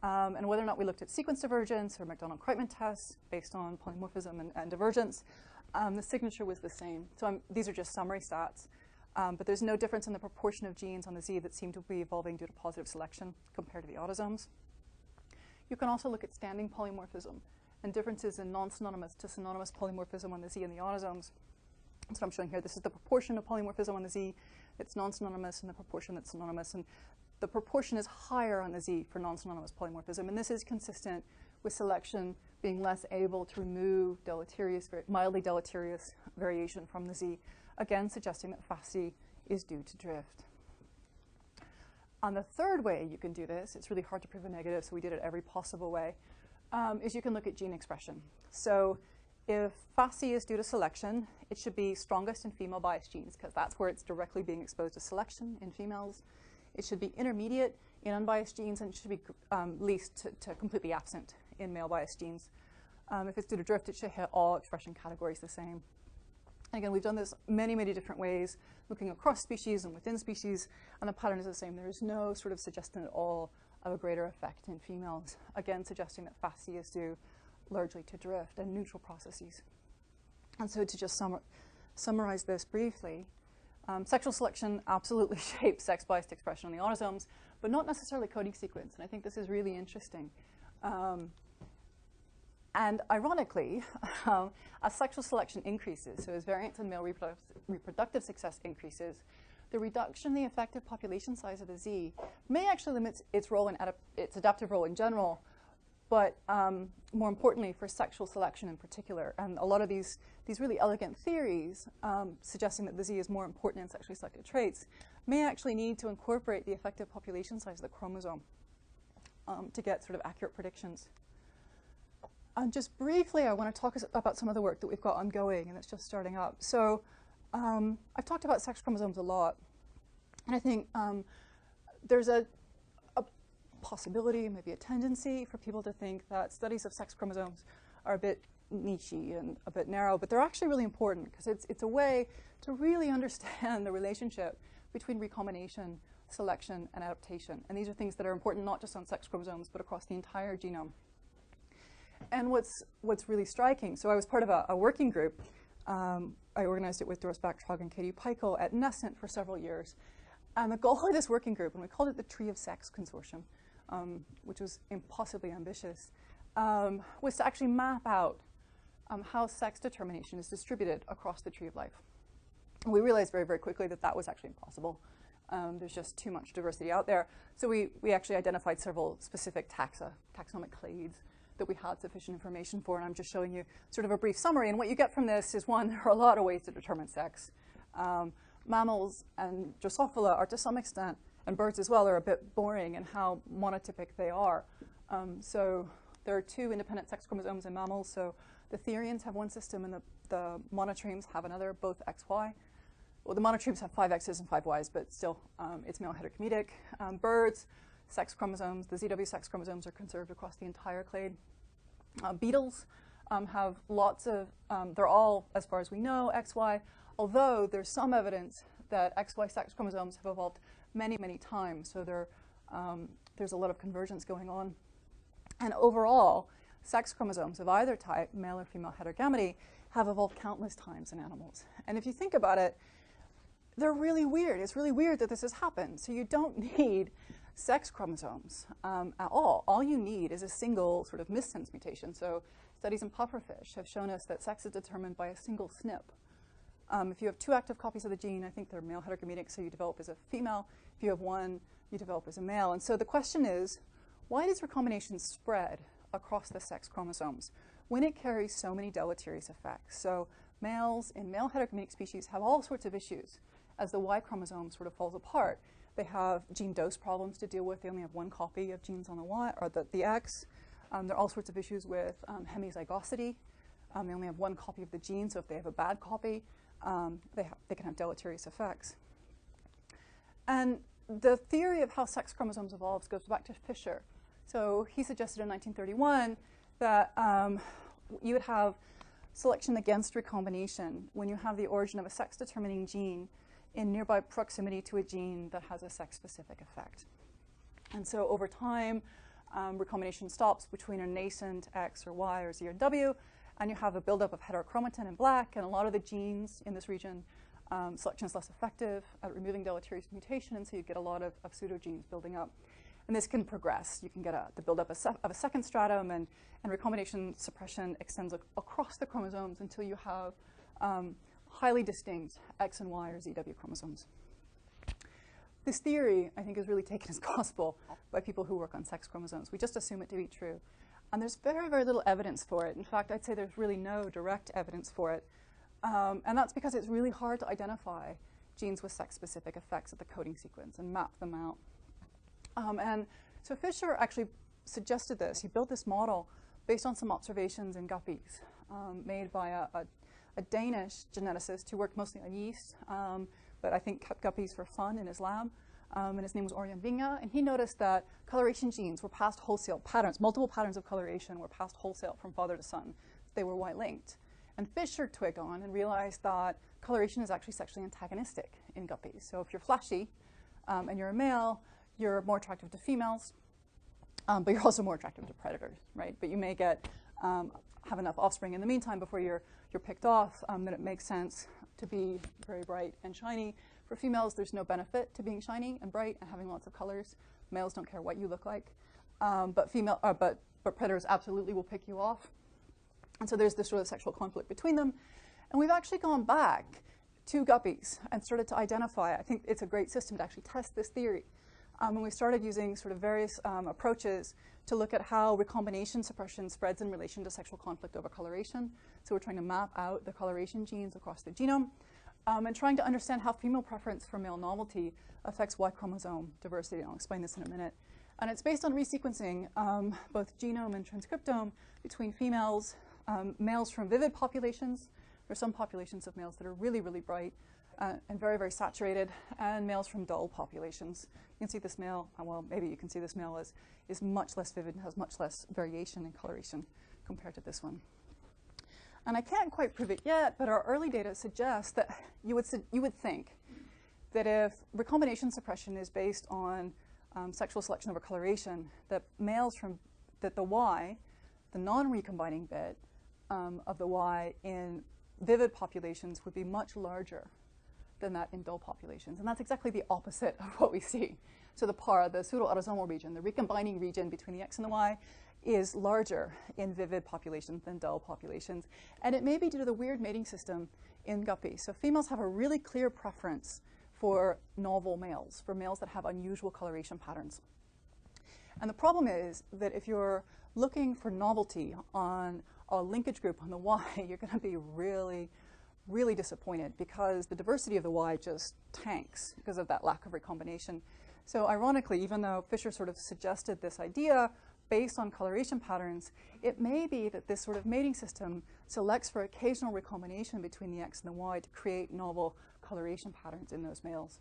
And whether or not we looked at sequence divergence or McDonald-Kreitman tests based on polymorphism and divergence, the signature was the same. So these are just summary stats. But there's no difference in the proportion of genes on the Z that seem to be evolving due to positive selection compared to the autosomes. You can also look at standing polymorphism and differences in non-synonymous to synonymous polymorphism on the Z and the autosomes. That's what I'm showing here. This is the proportion of polymorphism on the Z that's non-synonymous and the proportion that's synonymous. And the proportion is higher on the Z for non-synonymous polymorphism. And this is consistent with selection being less able to remove deleterious, mildly deleterious variation from the Z, again suggesting that Fc is due to drift. On the third way you can do this, it's really hard to prove a negative, so we did it every possible way, is you can look at gene expression. So if Fc is due to selection, it should be strongest in female biased genes, because that's where it's directly being exposed to selection in females. It should be intermediate in unbiased genes, and it should be least to completely absent in male biased genes. If it's due to drift, it should hit all expression categories the same. And again, we've done this many, many different ways, looking across species and within species, and the pattern is the same. There is no sort of suggestion at all of a greater effect in females, again suggesting that Fc is due largely to drift and neutral processes. And so to just summarize this briefly, sexual selection absolutely shapes sex-biased expression on the autosomes, but not necessarily coding sequence, and I think this is really interesting. And ironically, as sexual selection increases, so as variance in male reproductive success increases, the reduction in the effective population size of the Z may actually limit its role in its adaptive role in general, but more importantly for sexual selection in particular. And a lot of these really elegant theories suggesting that the Z is more important in sexually selected traits may actually need to incorporate the effective population size of the chromosome to get sort of accurate predictions. And just briefly, I want to talk about some of the work that we've got ongoing, and it's just starting up. So I've talked about sex chromosomes a lot, and I think there's a possibility, maybe a tendency for people to think that studies of sex chromosomes are a bit niche-y and a bit narrow, but they're actually really important because it's a way to really understand the relationship between recombination, selection, and adaptation. And these are things that are important not just on sex chromosomes, but across the entire genome. And what's really striking, so I was part of a working group. I organized it with Doris Bachtrog and Katie Peichel at Nescent for several years. And the goal of this working group, and we called it the Tree of Sex Consortium, which was impossibly ambitious, was to actually map out how sex determination is distributed across the tree of life. And we realized very, very quickly that that was actually impossible. There's just too much diversity out there. So we actually identified several specific taxonomic clades that we had sufficient information for, and I'm just showing you sort of a brief summary. And what you get from this is, one, there are a lot of ways to determine sex. Mammals and Drosophila are to some extent, and birds as well, are a bit boring in how monotypic they are. So there are 2 independent sex chromosomes in mammals, so The Therians have one system, and the monotremes have another, both XY. Well, the monotremes have 5 X's and 5 Y's, but still, it's male hetergametic. Birds, sex chromosomes, the ZW sex chromosomes are conserved across the entire clade. Beetles have lots of, they're all, as far as we know, XY, although there's some evidence that XY sex chromosomes have evolved many, many times. So there's a lot of convergence going on. And overall, sex chromosomes of either type, male or female heterogamety, have evolved countless times in animals. And if you think about it, they're really weird. It's really weird that this has happened. So you don't need sex chromosomes at all. All you need is a single sort of missense mutation. So studies in pufferfish have shown us that sex is determined by a single SNP. If you have 2 active copies of the gene, I think they're male hetergametic, so you develop as a female. If you have 1, you develop as a male. And so the question is, why does recombination spread across the sex chromosomes when it carries so many deleterious effects? So males in male heterogamic species have all sorts of issues as the Y chromosome sort of falls apart. They have gene dose problems to deal with. They only have 1 copy of genes on the Y, or the X. There are all sorts of issues with hemizygosity. They only have 1 copy of the gene, so if they have a bad copy, they can have deleterious effects. And the theory of how sex chromosomes evolves goes back to Fischer. So he suggested in 1931 that you would have selection against recombination when you have the origin of a sex-determining gene in nearby proximity to a gene that has a sex-specific effect. And so over time, recombination stops between a nascent X or Y or Z or W, and you have a buildup of heterochromatin in black, and a lot of the genes in this region, selection is less effective at removing deleterious mutation, and so you get a lot of pseudogenes building up. And this can progress. You can get the buildup of a second stratum, and recombination suppression extends across the chromosomes until you have highly distinct X and Y or ZW chromosomes. This theory, I think, is really taken as gospel by people who work on sex chromosomes. We just assume it to be true. And there's very, very little evidence for it. In fact, I'd say there's really no direct evidence for it. And that's because it's really hard to identify genes with sex-specific effects at the coding sequence and map them out. And so Fischer actually suggested this. He built this model based on some observations in guppies made by a Danish geneticist who worked mostly on yeast, but I think kept guppies for fun in his lab. And his name was Orion Vinga. And he noticed that coloration genes were passed wholesale. Multiple patterns of coloration were passed wholesale from father to son. They were Y-linked. And Fischer twigged on and realized that coloration is actually sexually antagonistic in guppies. So if you're flashy and you're a male, you're more attractive to females, but you're also more attractive to predators, right? But you may have enough offspring in the meantime before you're picked off that it makes sense to be very bright and shiny. For females, there's no benefit to being shiny and bright and having lots of colors. Males don't care what you look like, but predators absolutely will pick you off. And so there's this sort of sexual conflict between them. And we've actually gone back to guppies and started to identify. I think it's a great system to actually test this theory. And we started using sort of various approaches to look at how recombination suppression spreads in relation to sexual conflict over coloration. So we're trying to map out the coloration genes across the genome and trying to understand how female preference for male novelty affects Y chromosome diversity. I'll explain this in a minute. And it's based on resequencing both genome and transcriptome between females, males from vivid populations. There are some populations of males that are really, really bright and very, very saturated, and males from dull populations. You can see this male, well, maybe you can see this male is much less vivid and has much less variation in coloration compared to this one. And I can't quite prove it yet, but our early data suggests that you would think that if recombination suppression is based on sexual selection over coloration, that the Y, the non-recombining bit of the Y in vivid populations would be much larger than that in dull populations. And that's exactly the opposite of what we see. So the PAR, the pseudo-autosomal region, the recombining region between the X and the Y, is larger in vivid populations than dull populations. And it may be due to the weird mating system in guppies. So females have a really clear preference for novel males, for males that have unusual coloration patterns. And the problem is that if you're looking for novelty on a linkage group on the Y, you're going to be really, really disappointed because the diversity of the Y just tanks because of that lack of recombination. So ironically, even though Fischer sort of suggested this idea based on coloration patterns, it may be that this sort of mating system selects for occasional recombination between the X and the Y to create novel coloration patterns in those males.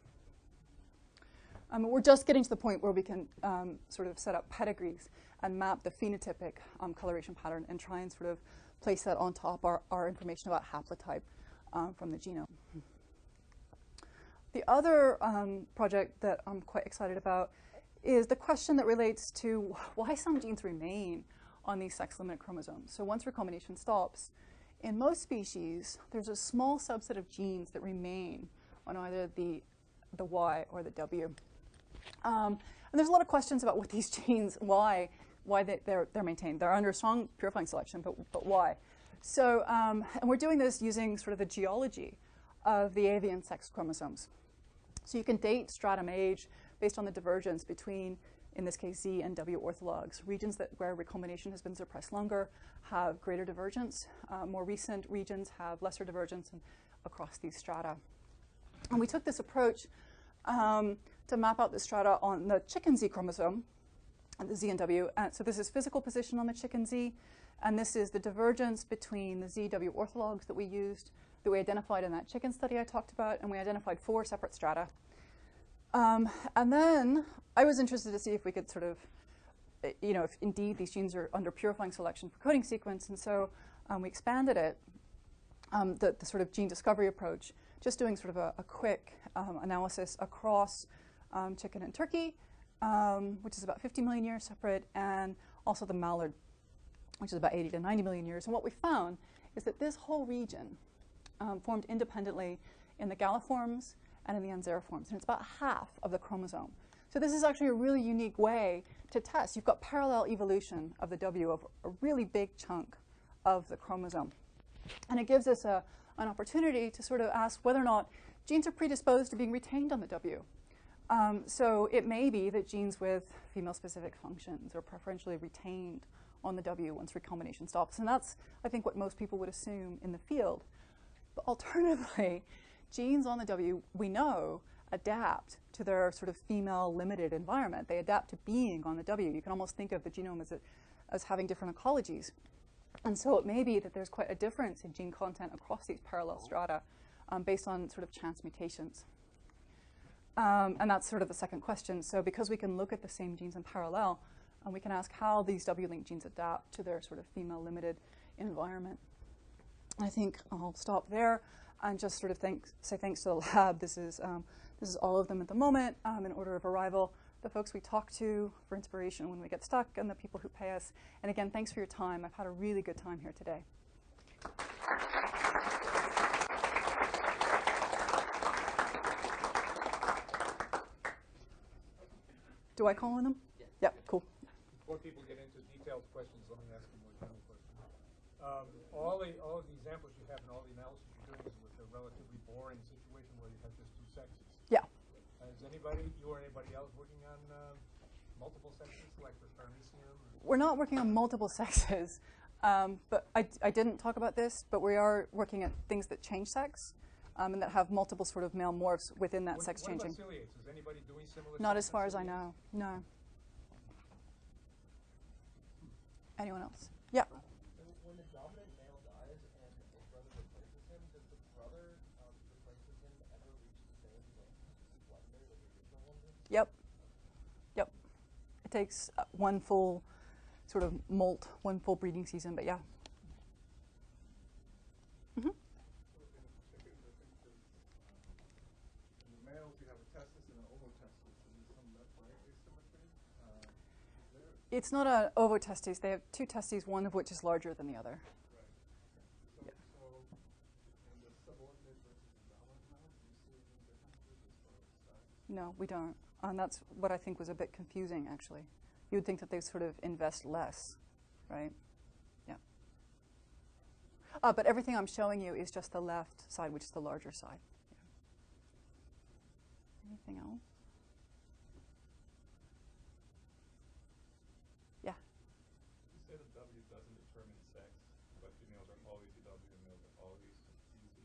We're just getting to the point where we can sort of set up pedigrees and map the phenotypic coloration pattern and try and sort of place that on top our information about haplotype from the genome. The other project that I'm quite excited about is the question that relates to why some genes remain on these sex-limited chromosomes. So once recombination stops, in most species, there's a small subset of genes that remain on either the Y or the W. And there's a lot of questions about what these genes, why they're maintained. They're under strong purifying selection, but why? So, and we're doing this using sort of the geology of the avian sex chromosomes. So you can date stratum age based on the divergence between, in this case, Z and W orthologs. Regions where recombination has been suppressed longer have greater divergence. More recent regions have lesser divergence across these strata. And we took this approach to map out the strata on the chicken Z chromosome, the Z and W. So this is physical position on the chicken Z, and this is the divergence between the ZW orthologs that we used, that we identified in that chicken study I talked about, and we identified 4 separate strata. And then I was interested to see if we could sort of, if indeed these genes are under purifying selection for coding sequence, and so we expanded it, the sort of gene discovery approach, just doing sort of a quick analysis across chicken and turkey, which is about 50 million years separate, and also the mallard, which is about 80 to 90 million years. And what we found is that this whole region formed independently in the galliforms and in the anzeriforms, and it's about half of the chromosome. So this is actually a really unique way to test. You've got parallel evolution of the W of a really big chunk of the chromosome. And it gives us an opportunity to sort of ask whether or not genes are predisposed to being retained on the W. So it may be that genes with female-specific functions are preferentially retained on the W once recombination stops. And that's, I think, what most people would assume in the field. But alternatively, genes on the W, we know, adapt to their sort of female-limited environment. They adapt to being on the W. You can almost think of the genome as having different ecologies. And so it may be that there's quite a difference in gene content across these parallel strata based on sort of chance mutations. And that's sort of the second question. So because we can look at the same genes in parallel, we can ask how these W-linked genes adapt to their sort of female-limited environment. I think I'll stop there and just sort of say thanks to the lab. This is all of them at the moment in order of arrival. The folks we talk to for inspiration when we get stuck, and the people who pay us. And again, thanks for your time. I've had a really good time here today. Do I call on them? Yeah, cool.
Before people get into detailed questions, let me ask a more general question. All of the examples you have and all the analysis you're doing is with a relatively boring situation where you have just 2 sexes.
Yeah.
Is anybody, you or anybody else, working on multiple sexes, like for paramecium?
We're not working on multiple sexes, but I didn't talk about this, but we are working at things that change sex and that have multiple sort of male morphs within that sex changing.
What about ciliates? Is anybody doing similar?
Not as far as I know. No. Anyone else? Yeah.
When the dominant male dies and his brother replaces him, does the brother replaces him ever reach the same splendor that the original one did?
Yep. Yep. It takes one full sort of molt, one full breeding season, but yeah. Mm-hmm.
In the males, you have a testis and an ovotestis. Is there some asymmetry?
It's not an ovotestis. They have 2 testes, one of which is larger than the other.
Right. So, in the subordinate versus the dominant male, do you see any differences as far as size?
No, we don't. And that's what I think was a bit confusing, actually. You would think that they sort of invest less, right? Yeah. But everything I'm showing you is just the left side, which is the larger side. Yeah. Anything else? Yeah.
You say the W doesn't determine sex, but females are always the W and males are always EZ,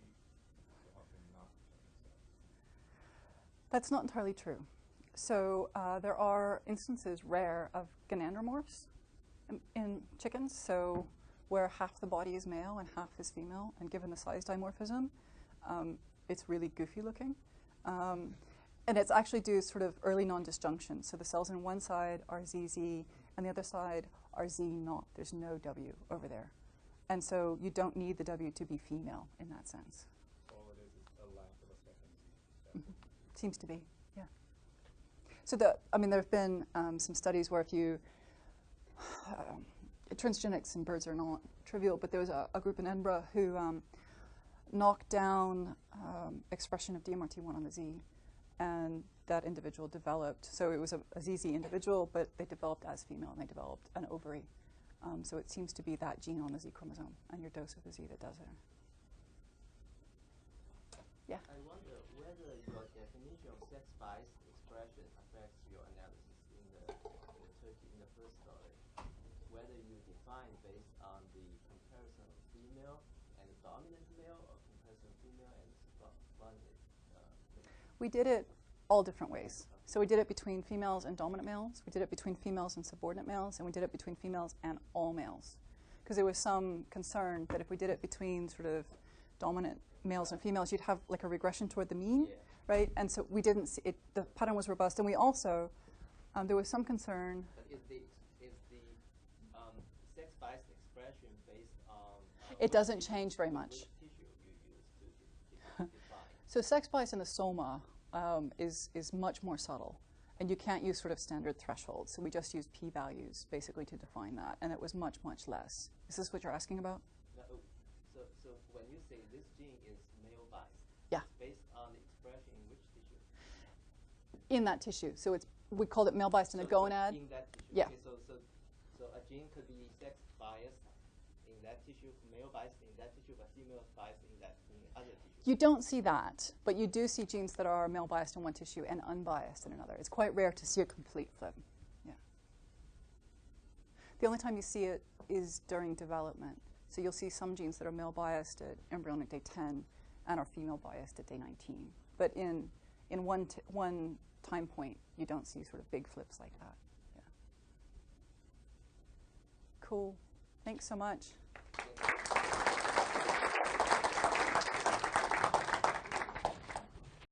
so how can you not determine sex?
That's not entirely true. So there are instances, rare, of gonadotropes, in chickens, so where half the body is male and half is female, and given the size dimorphism, it's really goofy looking. And it's actually due to sort of early non-disjunction. So the cells on one side are ZZ, and the other side are Z naught. There's no W over there. And so you don't need the W to be female in that sense.
All it is a lack of a second Z.
Mm-hmm. Seems to be, yeah. So I mean, there have been some studies where if you, transgenics in birds are not trivial, but there was a group in Edinburgh who knocked down expression of DMRT1 on the Z, and that individual developed, so it was a ZZ individual, but they developed as female, and they developed an ovary. So it seems to be that gene on the Z chromosome and your dose of the Z that does it. Yeah?
I wonder whether your definition of sex-biased expression affects your analysis in the first story. Whether you define based on the comparison of female and dominant male, or comparison of female and subordinate male.
We did it all different ways. So we did it between females and dominant males, we did it between females and subordinate males, and we did it between females and all males. Because there was some concern that if we did it between sort of dominant males and females, you'd have like a regression toward the mean, right? And so we didn't see it, the pattern was robust. And we also, there was some concern.
But is the sex-biased expression based on
it doesn't change very much.
which tissue you use to define?
So sex bias in the soma is much more subtle, and you can't use sort of standard thresholds. So we just use p-values basically to define that, and it was much, much less. Is this what you're asking about?
No, so when you say this gene is male biased,
Yeah.
it's based on the expression in which tissue?
In that tissue. So we called it male biased in a gonad.
In that tissue.
Yeah.
Okay, so a gene could be sex biased in that tissue, male biased in that tissue, but female biased in other tissue.
You don't see that, but you do see genes that are male biased in one tissue and unbiased in another. It's quite rare to see a complete flip. Yeah. The only time you see it is during development. So you'll see some genes that are male biased at embryonic day 10 and are female biased at day 19. But in one time point, you don't see sort of big flips like that. Yeah. Cool. Thanks so much.